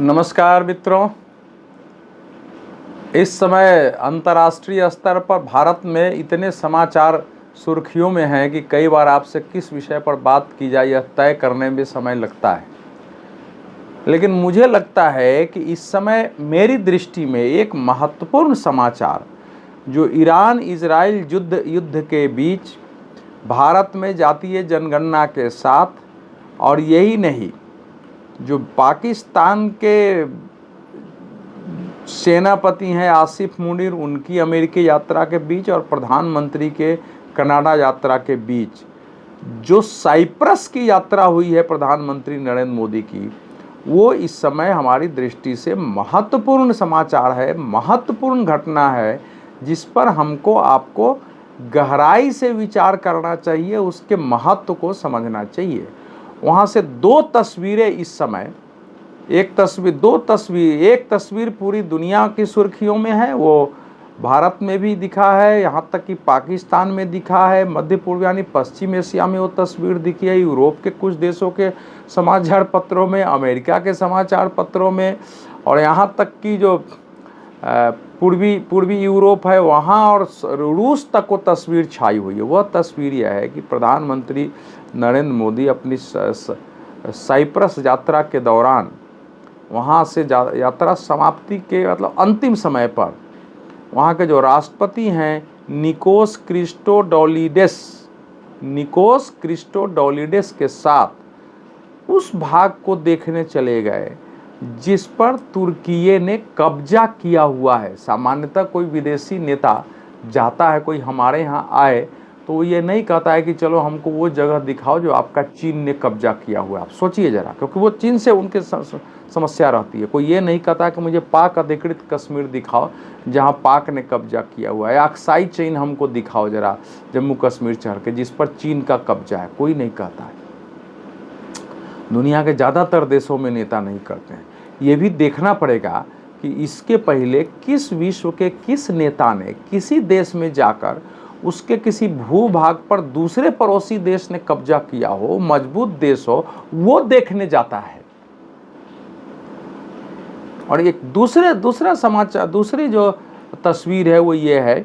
नमस्कार मित्रों। इस समय अंतर्राष्ट्रीय स्तर पर भारत में इतने समाचार सुर्खियों में हैं कि कई बार आपसे किस विषय पर बात की जाए यह तय करने में समय लगता है। लेकिन मुझे लगता है कि इस समय मेरी दृष्टि में एक महत्वपूर्ण समाचार जो ईरान इजराइल युद्ध के बीच भारत में जातीय जनगणना के साथ, और यही नहीं, जो पाकिस्तान के सेनापति हैं आसिफ मुनीर, उनकी अमेरिकी यात्रा के बीच और प्रधानमंत्री के कनाडा यात्रा के बीच जो साइप्रस की यात्रा हुई है प्रधानमंत्री नरेंद्र मोदी की, वो इस समय हमारी दृष्टि से महत्वपूर्ण समाचार है, महत्वपूर्ण घटना है, जिस पर हमको आपको गहराई से विचार करना चाहिए, उसके महत्व को समझना चाहिए। वहाँ से दो तस्वीरें इस समय, एक तस्वीर पूरी दुनिया की सुर्खियों में है, वो भारत में भी दिखा है, यहाँ तक कि पाकिस्तान में दिखा है, मध्य पूर्व यानी पश्चिम एशिया में वो तस्वीर दिखी है, यूरोप के कुछ देशों के समाचार पत्रों में, अमेरिका के समाचार पत्रों में, और यहाँ तक कि जो पूर्वी यूरोप है वहाँ और रूस तक वो तस्वीर छाई हुई है। वह तस्वीर यह है कि प्रधानमंत्री नरेंद्र मोदी अपनी साइप्रस यात्रा के दौरान, वहाँ से यात्रा समाप्ति के मतलब अंतिम समय पर, वहाँ के जो राष्ट्रपति हैं निकोस क्रिस्टोडोलिडेस के साथ उस भाग को देखने चले गए जिस पर तुर्की ने कब्जा किया हुआ है। सामान्यतः कोई विदेशी नेता जाता है, कोई हमारे यहाँ आए तो वो ये नहीं कहता है कि चलो हमको वो जगह दिखाओ जो आपका चीन ने कब्जा किया हुआ है। आप सोचिए ज़रा, क्योंकि वो चीन से उनके समस्या रहती है। कोई ये नहीं कहता कि मुझे पाक अधिकृत कश्मीर दिखाओ जहाँ पाक ने कब्जा किया हुआ है, अक्साई चीन हमको दिखाओ ज़रा जम्मू कश्मीर चढ़ के जिस पर चीन का कब्जा है, कोई नहीं कहता है। दुनिया के ज़्यादातर देशों में नेता नहीं करते हैं। ये भी देखना पड़ेगा कि इसके पहले किस विश्व के किस नेता ने किसी देश में जाकर उसके किसी भूभाग पर दूसरे पड़ोसी देश ने कब्जा किया हो, मजबूत देश हो, वो देखने जाता है। और एक दूसरा समाचार, दूसरी जो तस्वीर है वो ये है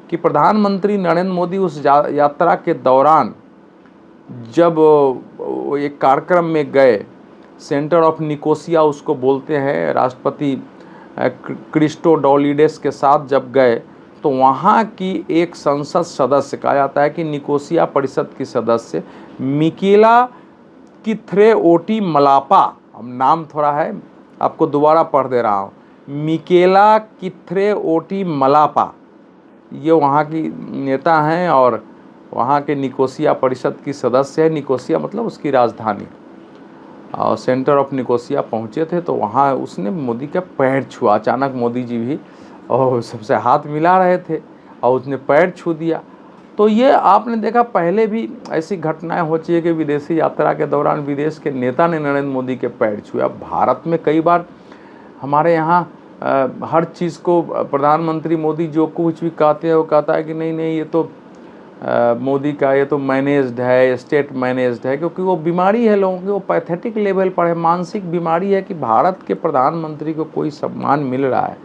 कि प्रधानमंत्री नरेंद्र मोदी उस यात्रा के दौरान जब एक कार्यक्रम में गए, सेंटर ऑफ निकोसिया उसको बोलते हैं, राष्ट्रपति क्रिस्टोडोलिडेस के साथ जब गए तो वहाँ की एक संसद सदस्य, कहा जाता है कि निकोसिया परिषद की सदस्य मिकेला किथरेओटी-मलापा, अब नाम थोड़ा है आपको दोबारा पढ़ दे रहा हूँ, मिकेला किथरेओटी-मलापा, ये वहाँ की नेता हैं और वहाँ के निकोसिया परिषद की सदस्य है। निकोसिया मतलब उसकी राजधानी। और सेंटर ऑफ निकोसिया पहुँचे थे तो वहाँ उसने मोदी का पैर छुआ। अचानक मोदी जी भी और सबसे हाथ मिला रहे थे और उसने पैर छू दिया। तो ये आपने देखा, पहले भी ऐसी घटनाएं हो चुकी है कि विदेशी यात्रा के दौरान विदेश के नेता ने नरेंद्र मोदी के पैर छुआ। भारत में कई बार हमारे यहाँ हर चीज़ को प्रधानमंत्री मोदी जो कुछ भी कहते हैं वो कहता है कि नहीं ये तो मोदी का ये तो मैनेज्ड है, स्टेट मैनेज्ड है, क्योंकि वो बीमारी है लोगों की, वो पैथेटिक लेवल पर है, मानसिक बीमारी है कि भारत के प्रधानमंत्री को कोई सम्मान मिल रहा है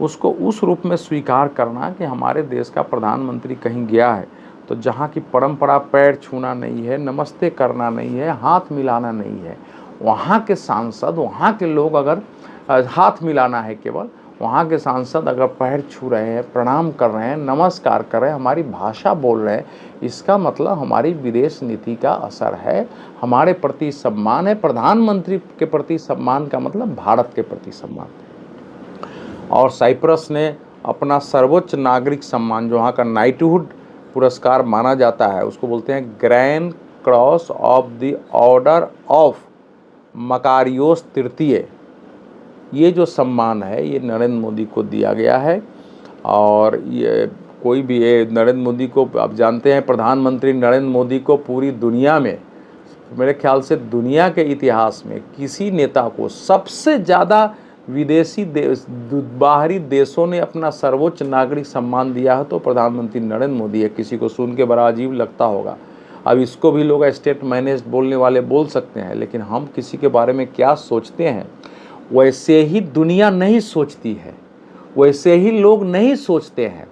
उसको उस रूप में स्वीकार करना कि हमारे देश का प्रधानमंत्री कहीं गया है तो जहाँ की परंपरा पैर छूना नहीं है, नमस्ते करना नहीं है, हाथ मिलाना नहीं है, वहाँ के सांसद, वहाँ के लोग अगर हाथ मिलाना है केवल, वहाँ के सांसद अगर पैर छू रहे हैं, प्रणाम कर रहे हैं, नमस्कार कर रहे हैं, हमारी भाषा बोल रहे हैं, इसका मतलब हमारी विदेश नीति का असर है, हमारे प्रति सम्मान है। प्रधानमंत्री के प्रति सम्मान का मतलब भारत के प्रति सम्मान। और साइप्रस ने अपना सर्वोच्च नागरिक सम्मान, जो वहाँ का नाइटहुड पुरस्कार माना जाता है, उसको बोलते हैं grand cross of the order of Makarios तृतीय, ये जो सम्मान है ये नरेंद्र मोदी को दिया गया है। और ये कोई भी ये नरेंद्र मोदी को, आप जानते हैं प्रधानमंत्री नरेंद्र मोदी को पूरी दुनिया में, मेरे ख्याल से दुनिया के इतिहास में किसी नेता को सबसे ज़्यादा विदेशी बाहरी देशों ने अपना सर्वोच्च नागरिक सम्मान दिया है तो प्रधानमंत्री नरेंद्र मोदी है। किसी को सुन के बड़ा अजीब लगता होगा, अब इसको भी लोग स्टेट मैनेज्ड बोलने वाले बोल सकते हैं, लेकिन हम किसी के बारे में क्या सोचते हैं वैसे ही दुनिया नहीं सोचती है, वैसे ही लोग नहीं सोचते हैं।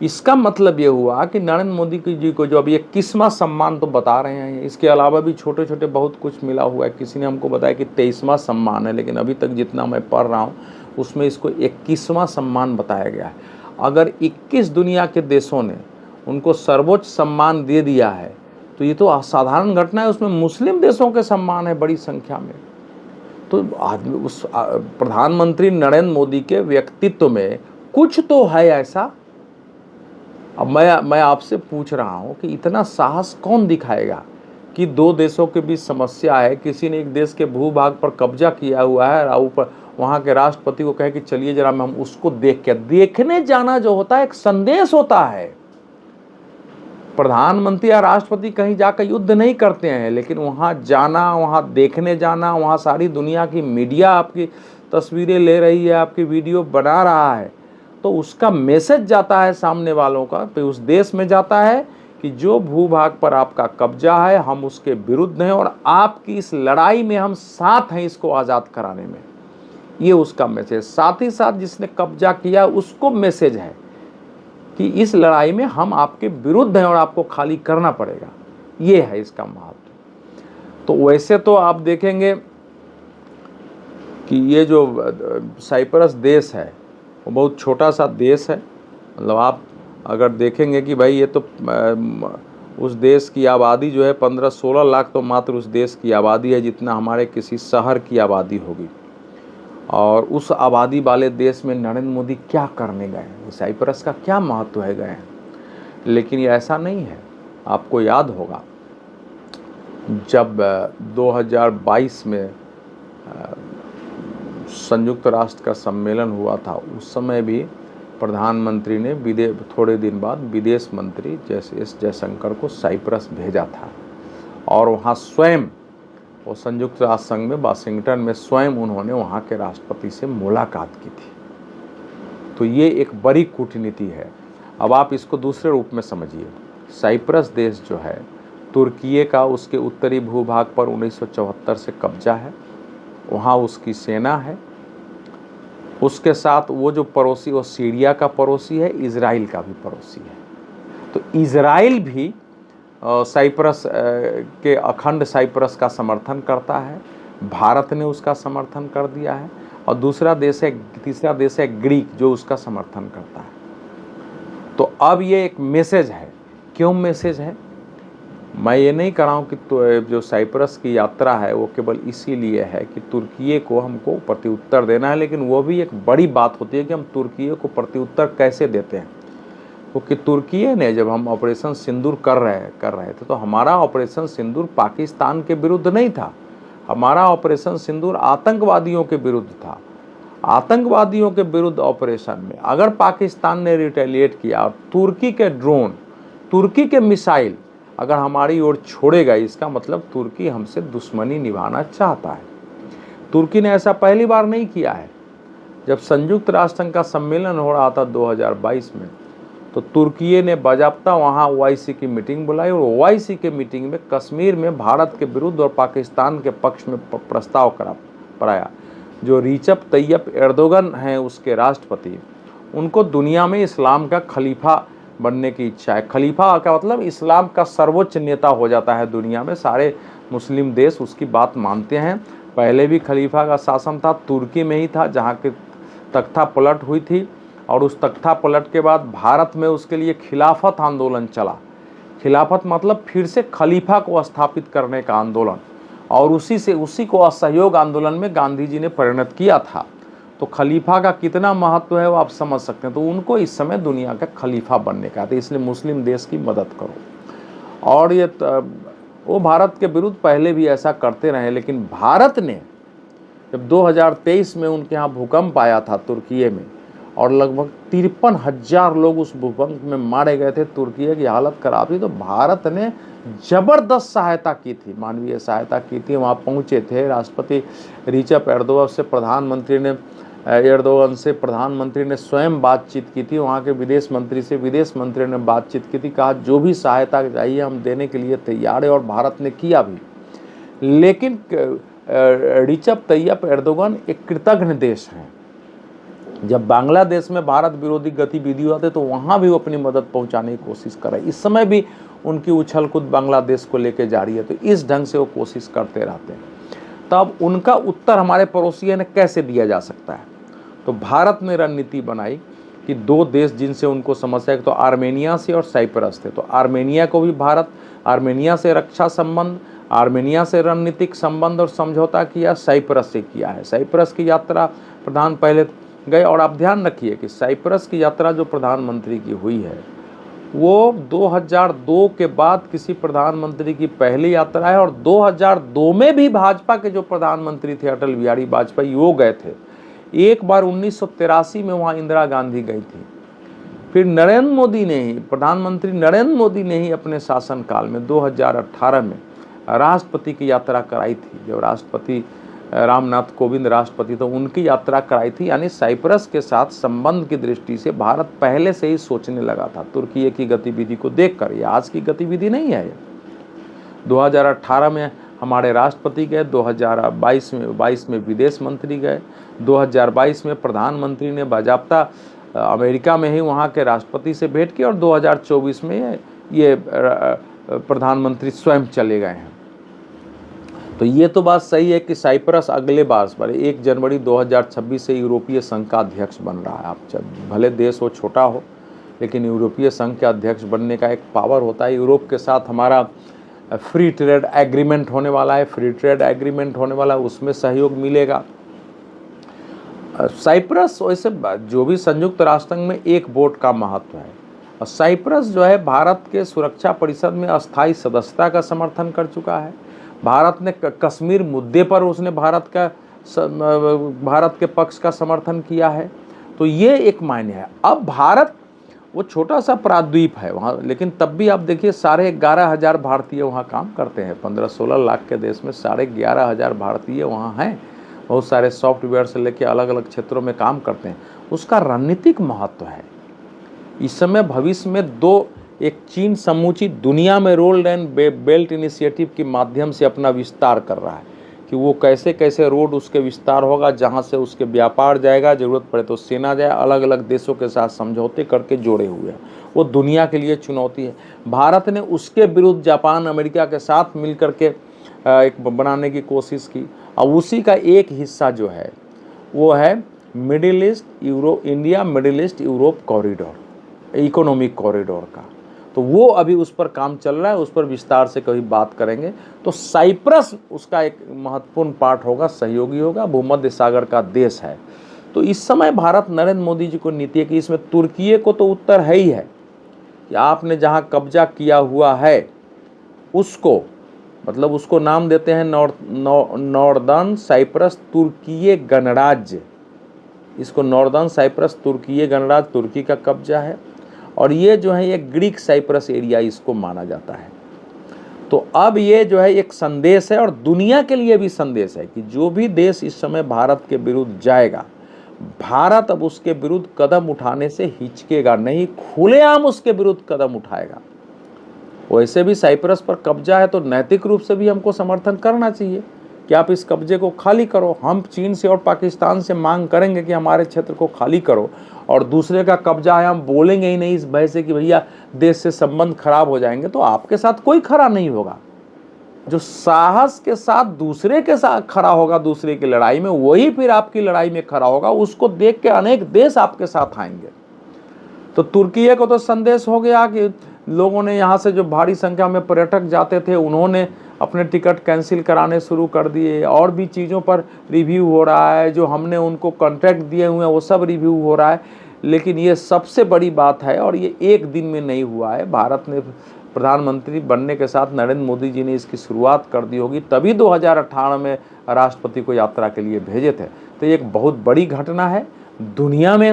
इसका मतलब ये हुआ कि नरेंद्र मोदी जी को जो अभी 21वां सम्मान तो बता रहे हैं, इसके अलावा भी छोटे छोटे बहुत कुछ मिला हुआ है। किसी ने हमको बताया कि 23वां सम्मान है, लेकिन अभी तक जितना मैं पढ़ रहा हूँ उसमें इसको 21वां सम्मान बताया गया है। अगर 21 दुनिया के देशों ने उनको सर्वोच्च सम्मान दे दिया है तो ये तो असाधारण घटना है। उसमें मुस्लिम देशों के सम्मान है बड़ी संख्या में। तो आदमी उस प्रधानमंत्री नरेंद्र मोदी के व्यक्तित्व में कुछ तो है ऐसा। अब मैं आपसे पूछ रहा हूँ कि इतना साहस कौन दिखाएगा कि दो देशों के बीच समस्या है, किसी ने एक देश के भूभाग पर कब्जा किया हुआ है और ऊपर वहाँ के राष्ट्रपति को कहे कि चलिए जरा हम उसको देखने जाना जो होता है एक संदेश होता है। प्रधानमंत्री या राष्ट्रपति कहीं जाकर युद्ध नहीं करते हैं, लेकिन वहाँ जाना, वहाँ देखने जाना, वहाँ सारी दुनिया की मीडिया आपकी तस्वीरें ले रही है, आपकी वीडियो बना रहा है, तो उसका मैसेज जाता है सामने वालों का, तो उस देश में जाता है कि जो भूभाग पर आपका कब्जा है हम उसके विरुद्ध हैं और आपकी इस लड़ाई में हम साथ हैं इसको आज़ाद कराने में। ये उसका मैसेज। साथ ही साथ जिसने कब्जा किया उसको मैसेज है कि इस लड़ाई में हम आपके विरुद्ध हैं और आपको खाली करना पड़ेगा। ये है इसका महत्व। तो वैसे तो आप देखेंगे कि ये जो साइप्रस देश है वो बहुत छोटा सा देश है। मतलब आप अगर देखेंगे कि भाई ये तो उस देश की आबादी जो है 15-16 लाख तो मात्र उस देश की आबादी है जितना हमारे किसी शहर की आबादी होगी। और उस आबादी वाले देश में नरेंद्र मोदी क्या करने गए हैं, साइप्रस का क्या महत्व है गए हैं। लेकिन ये ऐसा नहीं है। आपको याद होगा जब 2022 में संयुक्त राष्ट्र का सम्मेलन हुआ था, उस समय भी प्रधानमंत्री ने थोड़े दिन बाद विदेश मंत्री एस जयशंकर को साइप्रस भेजा था और वहाँ स्वयं वो संयुक्त राष्ट्र संघ में वाशिंगटन में स्वयं उन्होंने वहाँ के राष्ट्रपति से मुलाकात की थी। तो ये एक बड़ी कूटनीति है। अब आप इसको दूसरे रूप में समझिए। साइप्रस देश जो है तुर्की का उसके उत्तरी भूभाग पर 1974 से कब्जा है। वहाँ उसकी सेना है। उसके साथ वो जो पड़ोसी, वो सीरिया का पड़ोसी है, इजराइल का भी पड़ोसी है। तो इजराइल भी साइप्रस के अखंड साइप्रस का समर्थन करता है। भारत ने उसका समर्थन कर दिया है। और तीसरा देश है ग्रीक जो उसका समर्थन करता है। तो अब ये एक मैसेज है। क्यों मैसेज है? मैं ये नहीं कह रहा हूँ कि तो जो साइप्रस की यात्रा है वो केवल इसीलिए है कि तुर्की को हमको प्रत्युत्तर देना है, लेकिन वो भी एक बड़ी बात होती है कि हम तुर्की को प्रत्युत्तर कैसे देते हैं। क्योंकि तुर्की ने जब हम ऑपरेशन सिंदूर कर रहे थे तो हमारा ऑपरेशन सिंदूर पाकिस्तान के विरुद्ध नहीं था। हमारा ऑपरेशन सिंदूर आतंकवादियों के विरुद्ध था। आतंकवादियों के विरुद्ध ऑपरेशन में अगर पाकिस्तान ने रिटेलिएट किया और तुर्की के ड्रोन, तुर्की के मिसाइल अगर हमारी ओर छोड़ेगा, इसका मतलब तुर्की हमसे दुश्मनी निभाना चाहता है। तुर्की ने ऐसा पहली बार नहीं किया है। जब संयुक्त राष्ट्र संघ का सम्मेलन हो रहा था 2022 में, तो तुर्की ने बाज़ाब्ता वहाँ OIC की मीटिंग बुलाई और OIC के मीटिंग में कश्मीर में भारत के विरुद्ध और पाकिस्तान के पक्ष में प्रस्ताव कराया। जो रिसेप तैयप एर्दोगन हैं उसके राष्ट्रपति, उनको दुनिया में इस्लाम का खलीफा बनने की इच्छा है। खलीफा का मतलब इस्लाम का सर्वोच्च नेता हो जाता है दुनिया में। सारे मुस्लिम देश उसकी बात मानते हैं। पहले भी खलीफा का शासन था, तुर्की में ही था जहाँ के तख्ता पलट हुई थी। और उस तख्ता पलट के बाद भारत में उसके लिए खिलाफत आंदोलन चला। खिलाफत मतलब फिर से खलीफा को स्थापित करने का आंदोलन, और उसी को असहयोग आंदोलन में गांधी जी ने परिणत किया था। तो खलीफा का कितना महत्व है वो आप समझ सकते हैं। तो उनको इस समय दुनिया का खलीफा बनने का था, इसलिए मुस्लिम देश की मदद करो। और ये वो भारत के विरुद्ध पहले भी ऐसा करते रहे, लेकिन भारत ने जब 2023 में उनके यहाँ भूकंप आया था तुर्की में और लगभग 53,000 लोग उस भूकंप में मारे गए थे, तुर्की की हालत खराब थी, तो भारत ने जबरदस्त सहायता की थी, मानवीय सहायता की थी। वहाँ पहुँचे थे राष्ट्रपति रिसेप एर्दोगन से प्रधानमंत्री ने स्वयं बातचीत की थी। वहाँ के विदेश मंत्री ने बातचीत की थी, कहा जो भी सहायता चाहिए हम देने के लिए तैयार है, और भारत ने किया भी। लेकिन रिसेप तैयप एर्दोगन एक कृतघ्न देश हैं। जब बांग्लादेश में भारत विरोधी गतिविधि होते तो वहाँ भी वो अपनी मदद पहुँचाने की कोशिश कर रहे हैं। इस समय भी उनकी उछल कूद बांग्लादेश को लेकर जारी है। तो इस ढंग से वो कोशिश करते रहते हैं। तब उनका उत्तर हमारे पड़ोसी ने कैसे दिया जा सकता है? तो भारत ने रणनीति बनाई कि दो देश जिनसे उनको समस्या है, तो आर्मेनिया से और साइप्रस थे। तो आर्मेनिया को भी भारत, आर्मेनिया से रक्षा संबंध, आर्मेनिया से रणनीतिक संबंध और समझौता किया, साइप्रस से किया है। साइप्रस की यात्रा प्रधान पहले गए, और आप ध्यान रखिए कि साइप्रस की यात्रा जो प्रधानमंत्री की हुई है वो 2002 के बाद किसी प्रधानमंत्री की पहली यात्रा है। और 2002 में भी भाजपा के जो प्रधानमंत्री थे अटल बिहारी वाजपेयी वो गए थे। एक बार 1983 में वहाँ इंदिरा गांधी गई थी। फिर नरेंद्र मोदी ने ही, प्रधानमंत्री नरेंद्र मोदी ने ही अपने शासनकाल में 2018 में राष्ट्रपति की यात्रा कराई थी। जब राष्ट्रपति रामनाथ कोविंद राष्ट्रपति तो उनकी यात्रा कराई थी। यानी साइप्रस के साथ संबंध की दृष्टि से भारत पहले से ही सोचने लगा था, तुर्की की गतिविधि को देखकर। ये आज की गतिविधि नहीं है। 2018 में हमारे राष्ट्रपति गए, 2022 में विदेश मंत्री गए, 2022 में प्रधानमंत्री ने बाजाप्ता अमेरिका में ही वहाँ के राष्ट्रपति से भेंट की, और 2024 में ये प्रधानमंत्री स्वयं चले गए हैं। तो ये तो बात सही है कि साइप्रस अगले वर्ष पर 1 जनवरी 2026 से यूरोपीय संघ का अध्यक्ष बन रहा है। आप भले देश हो छोटा हो, लेकिन यूरोपीय संघ के अध्यक्ष बनने का एक पावर होता है। यूरोप के साथ हमारा फ्री ट्रेड एग्रीमेंट होने वाला है, फ्री ट्रेड एग्रीमेंट होने वाला है, उसमें सहयोग मिलेगा। साइप्रस वैसे जो भी संयुक्त राष्ट्र संघ में एक वोट का महत्व है, और साइप्रस जो है भारत के सुरक्षा परिषद में अस्थायी सदस्यता का समर्थन कर चुका है। भारत ने कश्मीर मुद्दे पर उसने भारत के पक्ष का समर्थन किया है। तो ये एक मायने है। अब भारत वो छोटा सा प्राद्वीप है वहाँ, लेकिन तब भी आप देखिए 11,500 भारतीय वहाँ काम करते हैं। 15-16 लाख के देश में 11,500 भारतीय वहाँ हैं। बहुत सारे सॉफ्टवेयर से लेके अलग अलग क्षेत्रों में काम करते हैं। उसका रणनीतिक महत्व है। इस समय भविष्य में एक चीन समूची दुनिया में रोड एंड बेल्ट इनिशिएटिव के माध्यम से अपना विस्तार कर रहा है कि वो कैसे कैसे रोड उसके विस्तार होगा, जहाँ से उसके व्यापार जाएगा, ज़रूरत पड़े तो सेना जाए, अलग अलग देशों के साथ समझौते करके जोड़े हुए हैं। वो दुनिया के लिए चुनौती है। भारत ने उसके विरुद्ध जापान अमेरिका के साथ मिल करके एक बनाने की कोशिश की, और उसी का एक हिस्सा जो है वो है middle east India middle east Europe corridor, economic corridor का। तो वो अभी उस पर काम चल रहा है, उस पर विस्तार से कभी बात करेंगे। तो साइप्रस उसका एक महत्वपूर्ण पार्ट होगा, सहयोगी होगा, भूमध्य सागर का देश है। तो इस समय भारत नरेंद्र मोदी जी को नीति है कि इसमें तुर्की को तो उत्तर है ही है कि आपने जहाँ कब्जा किया हुआ है उसको, मतलब उसको नाम देते हैं नॉर्दर्न साइप्रस तुर्की गणराज्य। इसको नॉर्दर्न साइप्रस तुर्की गणराज्य तुर्की का कब्जा है, और ये जो है ये ग्रीक साइप्रस एरिया इसको माना जाता है। तो अब ये जो है एक संदेश है, और दुनिया के लिए भी संदेश है कि जो भी देश इस समय भारत के विरुद्ध जाएगा, भारत अब उसके विरुद्ध कदम उठाने से हिचकेगा नहीं, खुलेआम उसके विरुद्ध कदम उठाएगा। वैसे भी साइप्रस पर कब्जा है, तो नैतिक रूप से भी हमको समर्थन करना चाहिए कि आप इस कब्जे को खाली करो। हम चीन से और पाकिस्तान से मांग करेंगे कि हमारे क्षेत्र को खाली करो, और दूसरे का कब्जा है हम बोलेंगे ही नहीं इस भय से कि भैया देश से संबंध खराब हो जाएंगे। तो आपके साथ कोई खड़ा नहीं होगा। जो साहस के साथ दूसरे के साथ खड़ा होगा दूसरे की लड़ाई में, वही फिर आपकी लड़ाई में खड़ा होगा। उसको देख के अनेक देश आपके साथ आएंगे। तो तुर्की को तो संदेश हो गया कि लोगों ने यहाँ से जो भारी संख्या में पर्यटक जाते थे उन्होंने अपने टिकट कैंसिल कराने शुरू कर दिए, और भी चीज़ों पर रिव्यू हो रहा है, जो हमने उनको कॉन्ट्रैक्ट दिए हुए हैं वो सब रिव्यू हो रहा है। लेकिन ये सबसे बड़ी बात है, और ये एक दिन में नहीं हुआ है। भारत ने प्रधानमंत्री बनने के साथ नरेंद्र मोदी जी ने इसकी शुरुआत कर दी होगी, तभी 2018 में राष्ट्रपति को यात्रा के लिए भेजे थे। तो ये एक बहुत बड़ी घटना है। दुनिया में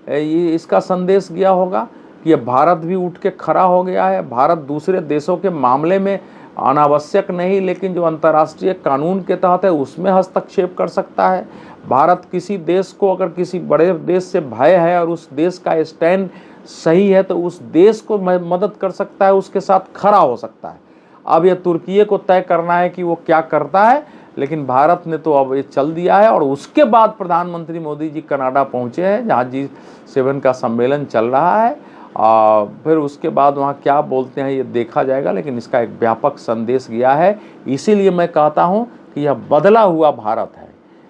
ये इसका संदेश गया होगा कि भारत भी उठ के खड़ा हो गया है। भारत दूसरे देशों के मामले में अनावश्यक नहीं, लेकिन जो अंतर्राष्ट्रीय कानून के तहत है उसमें हस्तक्षेप कर सकता है। भारत किसी देश को अगर किसी बड़े देश से भय है और उस देश का स्टैंड सही है तो उस देश को मदद कर सकता है, उसके साथ खड़ा हो सकता है। अब यह तुर्की को तय करना है कि वो क्या करता है, लेकिन भारत ने तो अब ये चल दिया है। और उसके बाद प्रधानमंत्री मोदी जी कनाडा पहुँचे हैं, जहाँ G7 का सम्मेलन चल रहा है। फिर उसके बाद वहाँ क्या बोलते हैं ये देखा जाएगा, लेकिन इसका एक व्यापक संदेश गया है। इसीलिए मैं कहता हूँ कि यह बदला हुआ भारत है।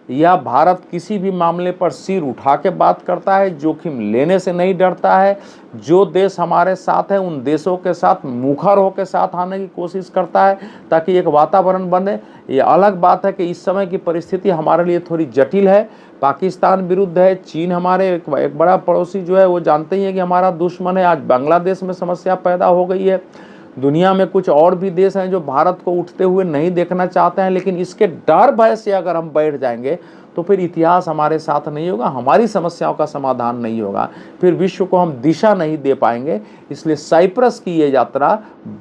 यह भारत किसी भी मामले पर सिर उठा के बात करता है, जोखिम लेने से नहीं डरता है। जो देश हमारे साथ है उन देशों के साथ मुखर होकर साथ आने की कोशिश करता है, ताकि एक वातावरण बने। ये अलग बात है कि इस समय की परिस्थिति हमारे लिए थोड़ी जटिल है। पाकिस्तान विरुद्ध है, चीन हमारे एक बड़ा पड़ोसी जो है वो जानते ही है कि हमारा दुश्मन है। आज बांग्लादेश में समस्या पैदा हो गई है। दुनिया में कुछ और भी देश हैं जो भारत को उठते हुए नहीं देखना चाहते हैं, लेकिन इसके डर भय से अगर हम बैठ जाएंगे तो फिर इतिहास हमारे साथ नहीं होगा, हमारी समस्याओं का समाधान नहीं होगा, फिर विश्व को हम दिशा नहीं दे पाएंगे। इसलिए साइप्रस की ये यात्रा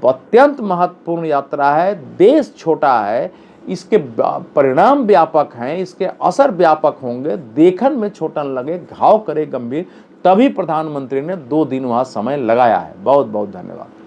अत्यंत महत्वपूर्ण यात्रा है। देश छोटा है, इसके परिणाम व्यापक हैं, इसके असर व्यापक होंगे। देखन में छोटा लगे, घाव करे गंभीर, तभी प्रधानमंत्री ने 2 दिन वहाँ समय लगाया है। बहुत बहुत धन्यवाद।